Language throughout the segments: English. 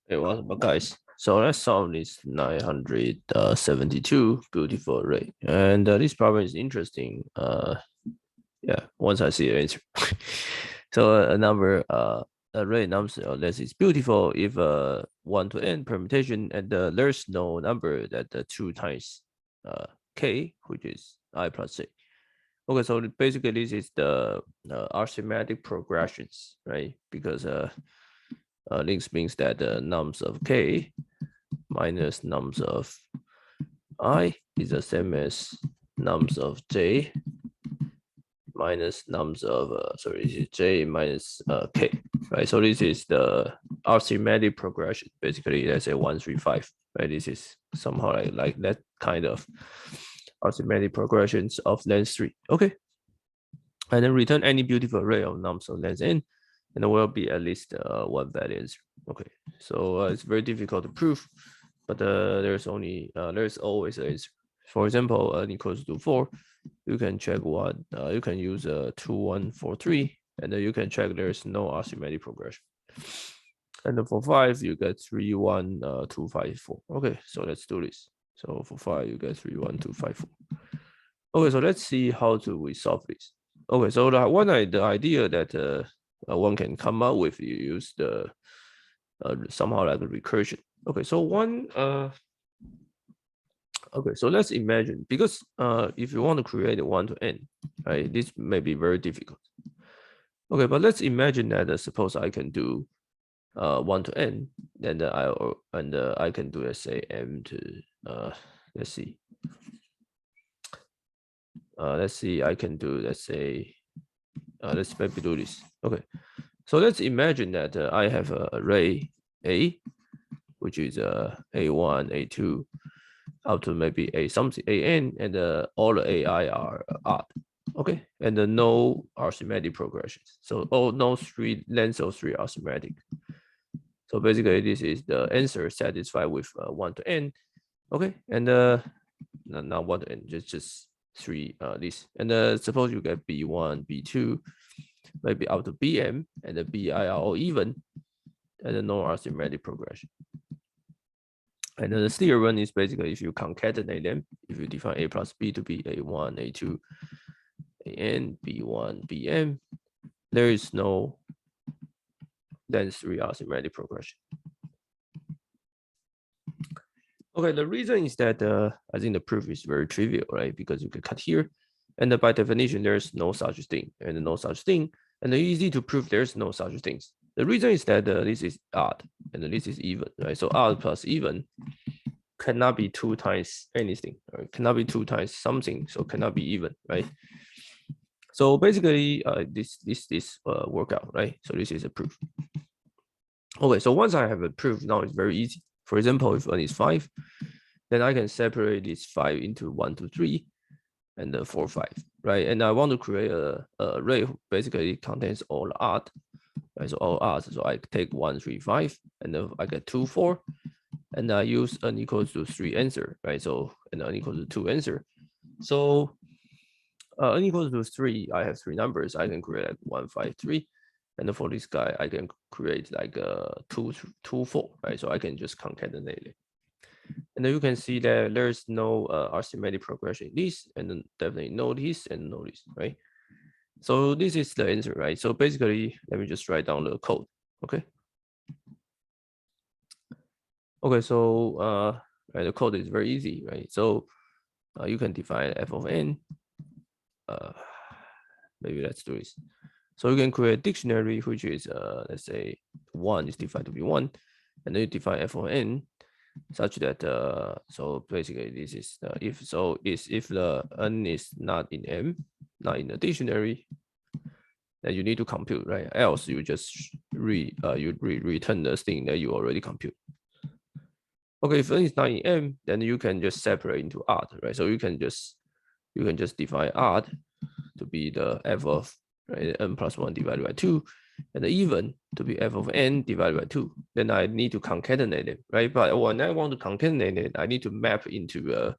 Hey, what's up, guys? So let's solve this 972 beautiful array. And this problem is interesting. Yeah, once I see the answer. So a number, array number less is beautiful if 1 to n permutation and there's no number that 2 times k, which is I plus j. Okay, so basically this is the arithmetic progressions, right? Because links means that the nums of k minus nums of I is the same as nums of j minus nums of sorry, this is j minus k, right? So this is the arithmetic progression. Basically, let's say 1, 3, 5, right? This is somehow like that kind of arithmetic progressions of length 3. Okay, and then return any beautiful array of nums of length n, and there will be at least one valid answer. Okay, so it's very difficult to prove, but there's always an answer. For example, n equals to 4, you can check what you can use 2, 1, 4, 3, and then you can check there's no arithmetic progression. And then for 5, you get 3, 1, 2, 5, 4. Okay, so let's do this. So for 5, you get 3, 1, 2, 5, 4. Okay, so let's see how to resolve this. Okay, so the idea that one can come up with, you use the somehow like a recursion. Okay, so okay, so let's imagine, because if you want to create a 1 to n, right, this may be very difficult. Okay, but let's imagine that suppose I can do 1 to n, then I can do, let's say, m to let's see. Let's see, I can do, let's say, let's maybe do this. Okay, so let's imagine that I have an array A, which is A1, A2, up to maybe A something, AN, and all the AI are odd. Okay, and no arithmetic progressions. So no three lengths of 3 arithmetic. So basically, this is the answer satisfied with 1 to n. Okay, and not 1 to n, just 3 this. And suppose you get B1, B2, maybe up to Bm, and the Bi are all even, and no arithmetic progression. And then the theorem is basically if you concatenate them, if you define A plus B to be A1, A2, AN, B1, Bm, there is no length 3 arithmetic progression. Okay, the reason is that I think the proof is very trivial, right? Because you can cut here, and by definition, there's no such thing, and no such thing, and it's easy to prove there's no such things. The reason is that this is odd, and this is even, right? So odd plus even cannot be 2 times anything, or cannot be 2 times something, so cannot be even, right? So basically, this work out, right? So this is a proof. Okay, so once I have a proof, now it's very easy. For example, if n is 5, then I can separate this 5 into 1, 2, 3, and 4, 5, right? And I want to create a array basically contains all odd, right? So all odd. So I take 1, 3, 5, and then I get 2, 4, and I use n equals to 3 answer, right? So and n equals to 2 answer. So n equals to 3, I have 3 numbers. I can create like 1, 5, 3. And for this guy, I can create like 2, 2, 4, right? So I can just concatenate it. And then you can see that there's no arithmetic progression in this, and then definitely no this and no this, right? So this is the answer, right? So basically, let me just write down the code, okay? Okay, so right, the code is very easy, right? So you can define f of n. Maybe let's do this. So you can create a dictionary, which is let's say 1 is defined to be 1, and then you define f of n such that so basically this is if the n is not in M, not in the dictionary, then you need to compute, right? Else you just return the thing that you already compute. Okay, if n is not in M, then you can just separate into odd, right? So you can just define odd to be the f of, right, n plus 1 divided by 2, and the even to be f of n divided by 2. Then I need to concatenate it, right? But when I want to concatenate it, I need to map into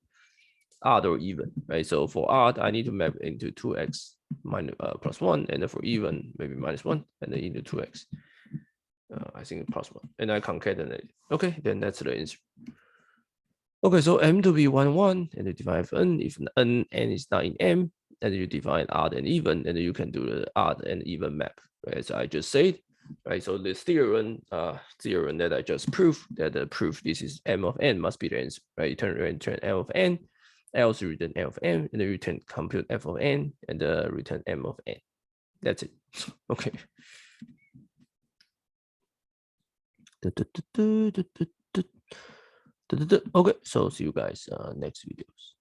odd or even, right? So for odd, I need to map into 2x minus plus 1, and then for even, maybe minus 1, and then into 2x. I I think plus 1, and I concatenate. Okay, then that's the answer. Okay, so m to be 1, 1, and you define n. If n is not in m, and you define odd and even, and you can do the odd and even map, right? As I just said, right? So this theorem that I just proved, that the proof this is m of n must be the answer, right? You return m of n, else you return m of n, and then you return compute f of n, and return m of n. That's it. Okay. Okay, so see you guys next videos.